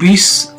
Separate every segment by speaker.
Speaker 1: 20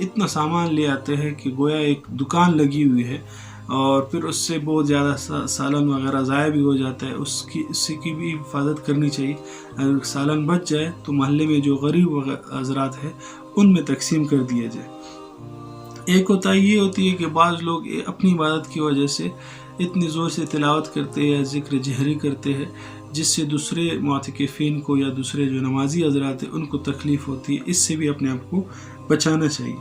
Speaker 1: اتنا سامان لے آتے ہیں کہ گویا ایک دکان لگی ہوئی ہے، اور پھر اس سے بہت زیادہ سالن وغیرہ ضائع بھی ہو جاتا ہے. اس کی بھی حفاظت کرنی چاہیے. اگر سالن بچ جائے تو محلے میں جو غریب حضرات ہیں ان میں تقسیم کر دیا جائے. ایک ہوتا یہ ہوتی ہے کہ بعض لوگ اپنی عبادت کی وجہ سے اتنی زور سے تلاوت کرتے ہیں یا ذکر جہری کرتے ہیں جس سے دوسرے معتکفین کو یا دوسرے جو نمازی حضرات ہیں ان کو تکلیف ہوتی ہے. اس سے بھی اپنے آپ کو بچانا چاہیے.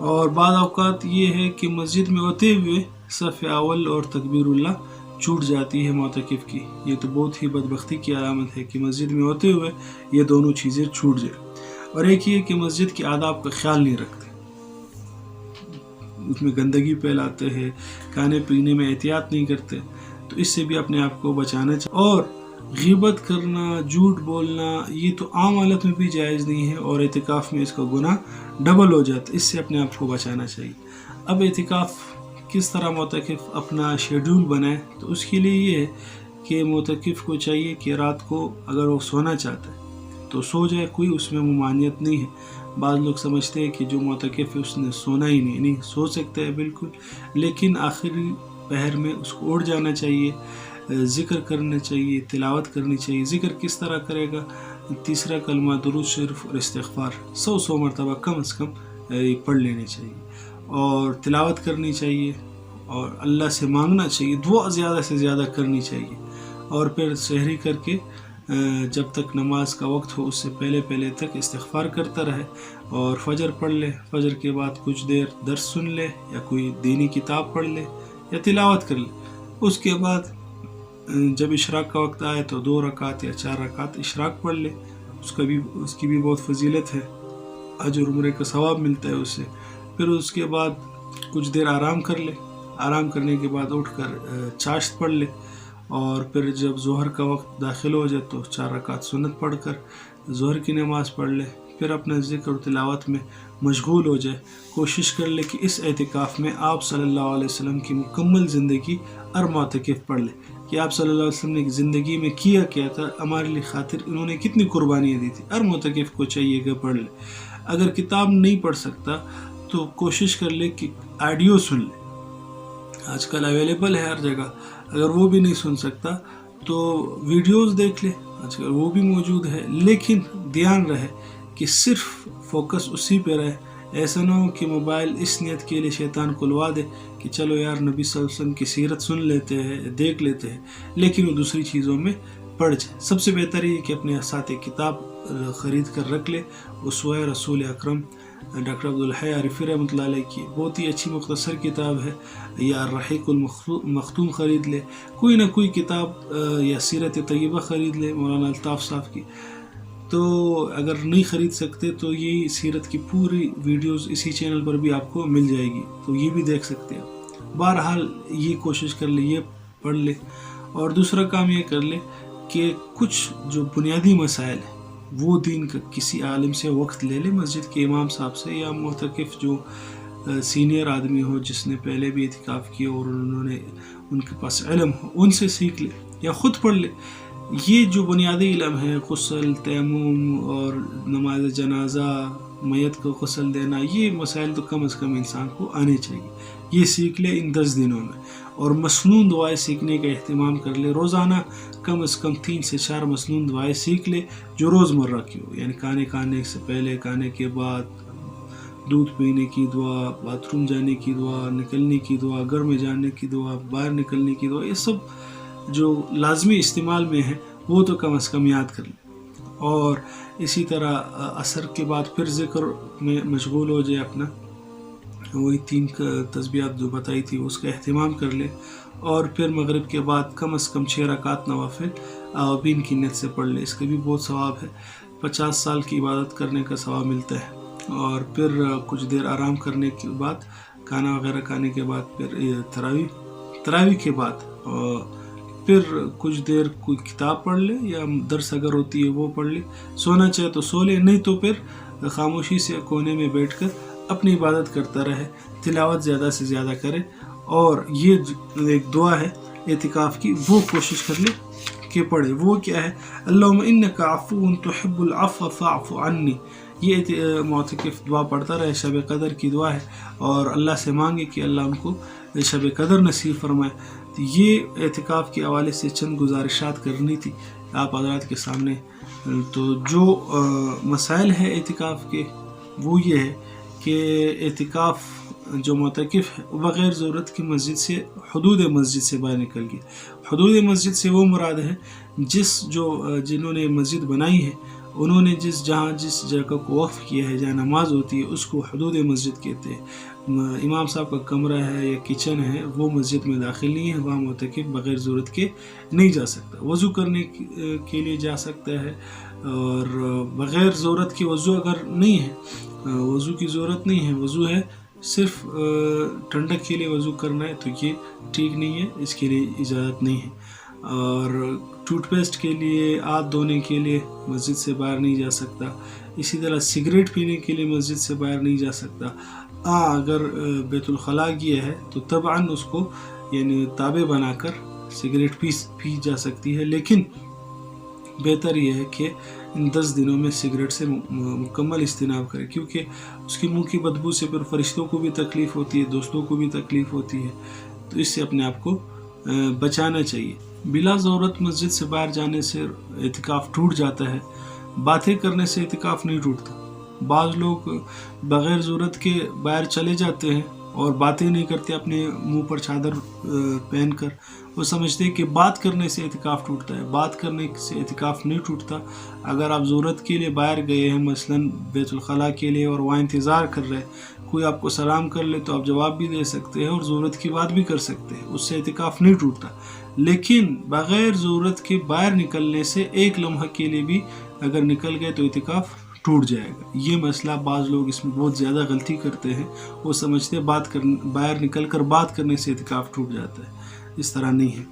Speaker 1: اور بعض اوقات یہ ہے کہ مسجد میں ہوتے ہوئے صف اول اور تکبیر اللہ چھوٹ جاتی ہے معتکف کی. یہ تو بہت ہی بدبختی کی علامت ہے کہ مسجد میں ہوتے ہوئے یہ دونوں چیزیں چھوٹ جائے. اور ایک یہ کہ مسجد کے آداب کا خیال نہیں رکھتے، اس میں گندگی پھیلاتے ہیں، کھانے پینے میں احتیاط نہیں کرتے، تو اس سے بھی اپنے آپ کو بچانا چاہیے. اور غیبت کرنا، جھوٹ بولنا یہ تو عام حالت میں بھی جائز نہیں ہے، اور اعتکاف میں اس کا گناہ ڈبل ہو جاتا ہے. اس سے اپنے آپ کو بچانا چاہیے. اب اعتکاف کس طرح معتکف اپنا شیڈول بنائے، تو اس کے لیے یہ ہے کہ معتکف کو چاہیے کہ رات کو اگر وہ سونا چاہتا ہے تو سو جائے، کوئی اس میں ممانعت نہیں ہے. بعض لوگ سمجھتے ہیں کہ جو معتکف ہے اس نے سونا ہی نہیں سو سکتا ہے بالکل، لیکن آخری پہر میں اس کو اٹھ جانا چاہیے، ذکر کرنا چاہیے، تلاوت کرنی چاہیے. ذکر کس طرح کرے گا؟ 3 کلمہ درود شریف اور استغفار 100 مرتبہ کم از کم پڑھ لینے چاہیے، اور تلاوت کرنی چاہیے، اور اللہ سے مانگنا چاہیے، دعا زیادہ سے زیادہ کرنی چاہیے. اور پھر سحری کر کے جب تک نماز کا وقت ہو اس سے پہلے تک استغفار کرتا رہے، اور فجر پڑھ لے. فجر کے بعد کچھ دیر درس سن لے یا کوئی دینی کتاب پڑھ لے یا تلاوت کر لے. اس کے بعد جب اشراق کا وقت آئے تو 2 رکعت یا 4 رکعت اشراق پڑھ لے. اس کی بھی بہت فضیلت ہے، اجر عمرے کا ثواب ملتا ہے اس سے. پھر اس کے بعد کچھ دیر آرام کر لے. آرام کرنے کے بعد اٹھ کر چاشت پڑھ لے، اور پھر جب ظہر کا وقت داخل ہو جائے تو 4 رکعت سنت پڑھ کر ظہر کی نماز پڑھ لے. پھر اپنے ذکر و تلاوت میں مشغول ہو جائے. کوشش کر لے کہ اس اعتکاف میں آپ صلی اللہ علیہ وسلم کی مکمل زندگی ہر معتکف پڑھ لے کہ آپ صلی اللہ علیہ وسلم نے زندگی میں کیا تھا، ہمارے لیے خاطر انہوں نے کتنی قربانیاں دی تھی. ہر معتکف کو چاہیے کہ پڑھ لے. اگر کتاب نہیں پڑھ سکتا تو کوشش کر لے کہ آڈیو سن لے. آج کل اویلیبل ہے ہر جگہ. اگر وہ بھی نہیں سن سکتا تو ویڈیوز دیکھ لے، آج کل وہ بھی موجود ہے. لیکن دھیان رہے کہ صرف فوکس اسی پہ رہے. ایسا نہ ہو کہ موبائل اس نیت کے لیے شیطان کھلوا دے کہ چلو یار نبی صلی اللہ علیہ وسلم کی سیرت سن لیتے ہیں، دیکھ لیتے ہیں، لیکن وہ دوسری چیزوں میں پڑ جائے. سب سے بہتر یہ کہ اپنے ساتھ ایک کتاب خرید کر رکھ لے. اسوہ رسول اکرم ڈاکٹر عبدالحی عارفی رحمۃ اللہ علیہ کی بہت ہی اچھی مختصر کتاب ہے، یا الرحیق المختوم خرید لے. کوئی نہ کوئی کتاب یا سیرت طیبہ خرید لے مولانا الطاف صاحب کی. تو اگر نہیں خرید سکتے تو یہ سیرت کی پوری ویڈیوز اسی چینل پر بھی آپ کو مل جائے گی، تو یہ بھی دیکھ سکتے ہیں. بہرحال یہ کوشش کر لے، یہ پڑھ لے. اور دوسرا کام یہ کر لے کہ کچھ جو بنیادی مسائل ہیں وہ دین کا کسی عالم سے وقت لے لے، مسجد کے امام صاحب سے، یا معتکف جو سینئر آدمی ہو جس نے پہلے بھی اعتکاف کیا اور ان کے پاس علم ہو، ان سے سیکھ لے یا خود پڑھ لے. یہ جو بنیادی علم ہے، غسل، تیمم اور نماز جنازہ، میت کو غسل دینا، یہ مسائل تو کم از کم انسان کو آنے چاہیے. یہ سیکھ لے ان 10 دنوں میں. اور مسنون دعائیں سیکھنے کا اہتمام کر لے. روزانہ کم از کم 3 سے 4 مسنون دعائیں سیکھ لے جو روزمرہ کی ہو، یعنی کھانے سے پہلے، کھانے کے بعد، دودھ پینے کی دعا، باتھ روم جانے کی دعا، نکلنے کی دعا، گھر میں جانے کی دعا، باہر نکلنے کی دعا. یہ سب جو لازمی استعمال میں ہے وہ تو کم از کم یاد کر لیں. اور اسی طرح عصر کے بعد پھر ذکر میں مشغول ہو جائے اپنا، وہی 3 تسبیحات جو بتائی تھی اس کا اہتمام کر لے. اور پھر مغرب کے بعد کم از کم 6 رکعت نوافل اوابین کی نیت سے پڑھ لے. اس کا بھی بہت ثواب ہے. 50 سال کی عبادت کرنے کا ثواب ملتا ہے. اور پھر کچھ دیر آرام کرنے کے بعد، کھانا وغیرہ کھانے کے بعد، پھر تراویح کے بعد پھر کچھ دیر کوئی کتاب پڑھ لے، یا درس اگر ہوتی ہے وہ پڑھ لے. سونا چاہے تو سو لے، نہیں تو پھر خاموشی سے کونے میں بیٹھ کر اپنی عبادت کرتا رہے، تلاوت زیادہ سے زیادہ کرے. اور یہ ایک دعا ہے اعتکاف کی، وہ کوشش کر لے کہ پڑھے. وہ کیا ہے؟ اللہم انک عفو تحب العفو فاعف عنی. یہ معتکف دعا پڑھتا رہے، شب قدر کی دعا ہے، اور اللہ سے مانگے کہ اللہ ان کو شب قدر نصیب فرمائے۔ تو یہ اعتکاف کے حوالے سے چند گزارشات کرنی تھی آپ حضرات کے سامنے۔ تو جو مسائل ہے اعتکاف کے وہ یہ ہے کہ اعتکاف جو معتکف ہے بغیر ضرورت کی مسجد سے، حدود مسجد سے باہر نکل گیا۔ حدود مسجد سے وہ مراد ہے جنہوں نے مسجد بنائی ہے انہوں نے جس جگہ کو وقف کیا ہے جہاں نماز ہوتی ہے اس کو حدود مسجد کہتے ہیں۔ امام صاحب کا کمرہ ہے یا کچن ہے وہ مسجد میں داخل نہیں ہے، وہاں معتکف بغیر ضرورت کے نہیں جا سکتا۔ وضو کرنے کے لیے جا سکتا ہے، اور بغیر ضرورت کی وضو اگر نہیں ہے، وضو کی ضرورت نہیں ہے، وضو ہے صرف ٹھنڈک کے لیے وضو کرنا ہے، تو یہ ٹھیک نہیں ہے، اس کے لیے اجازت نہیں ہے۔ اور ٹوتھ پیسٹ کے لیے، ہاتھ دھونے کے لیے مسجد سے باہر نہیں جا سکتا۔ اسی طرح سگریٹ پینے کے لیے مسجد سے باہر نہیں جا سکتا۔ اگر بیت الخلاء گیا ہے تو طبعاً اس کو یعنی تابع بنا کر سگریٹ پی جا سکتی ہے، لیکن بہتر یہ ہے کہ ان 10 دنوں میں سگریٹ سے مکمل اجتناب کرے، کیونکہ اس کی منہ کی بدبو سے پھر فرشتوں کو بھی تکلیف ہوتی ہے، دوستوں کو بھی تکلیف ہوتی ہے، تو اس سے اپنے آپ کو بچانا چاہیے۔ بلا ضرورت مسجد سے باہر جانے سے اعتکاف ٹوٹ جاتا ہے، باتیں کرنے سے اعتکاف نہیں ٹوٹتا۔ بعض لوگ بغیر ضرورت کے باہر چلے جاتے ہیں اور باتیں نہیں کرتے اپنے منہ پر چادر پہن کر، وہ سمجھتے ہیں کہ بات کرنے سے اعتکاف ٹوٹتا ہے۔ بات کرنے سے اعتکاف نہیں ٹوٹتا۔ اگر آپ ضرورت کے لیے باہر گئے ہیں، مثلاً بیت الخلاء کے لیے، اور وہاں انتظار کر رہے ہیں، کوئی آپ کو سلام کر لے تو آپ جواب بھی دے سکتے ہیں اور ضرورت کی بات بھی کر سکتے ہیں، اس سے اعتکاف نہیں ٹوٹتا۔ لیکن بغیر ضرورت کے باہر نکلنے سے ایک لمحہ کے لیے بھی اگر نکل گئے تو اعتکاف ٹوٹ جائے گا۔ یہ مسئلہ بعض لوگ اس میں بہت زیادہ غلطی کرتے ہیں، وہ سمجھتے ہیں باہر نکل کر بات کرنے سے اعتکاف ٹوٹ جاتا ہے، اس طرح نہیں ہے۔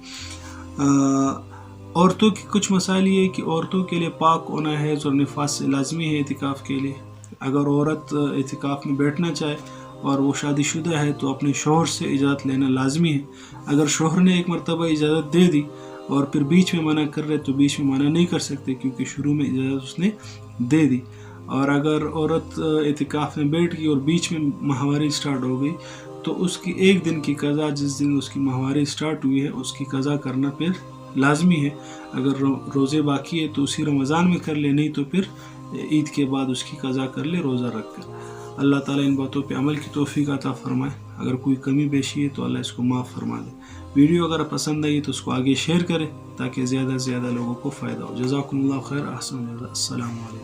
Speaker 1: عورتوں کی کچھ مسائل یہ ہے کہ عورتوں کے لیے پاک ہونا ہے اور نفاس سے لازمی ہے اعتکاف کے لیے۔ اگر عورت اعتکاف میں بیٹھنا چاہے اور وہ شادی شدہ ہے تو اپنے شوہر سے اجازت لینا لازمی ہے۔ اگر شوہر نے ایک مرتبہ اجازت دے دی اور پھر بیچ میں منع کر رہے تو بیچ میں منع نہیں کر سکتے، کیونکہ شروع میں اجازت اس نے دے دی۔ اور اگر عورت اعتکاف میں بیٹھ گئی اور بیچ میں ماہواری سٹارٹ ہو گئی تو اس کی ایک دن کی قضا، جس دن اس کی ماہواری سٹارٹ ہوئی ہے اس کی قضا کرنا پھر لازمی ہے۔ اگر روزے باقی ہے تو اسی رمضان میں کر لے، نہیں تو پھر عید کے بعد اس کی قضا کر لے روزہ رکھ کر۔ اللہ تعالیٰ ان باتوں پہ عمل کی توفیق عطا فرمائے۔ اگر کوئی کمی بیشی ہے تو اللہ اس کو معاف فرما دے۔ ویڈیو اگر پسند آئی تو اس کو آگے شیئر کریں تاکہ زیادہ سے زیادہ لوگوں کو فائدہ ہو۔ جزاکم اللہ خیر، احسن السلام علیکم۔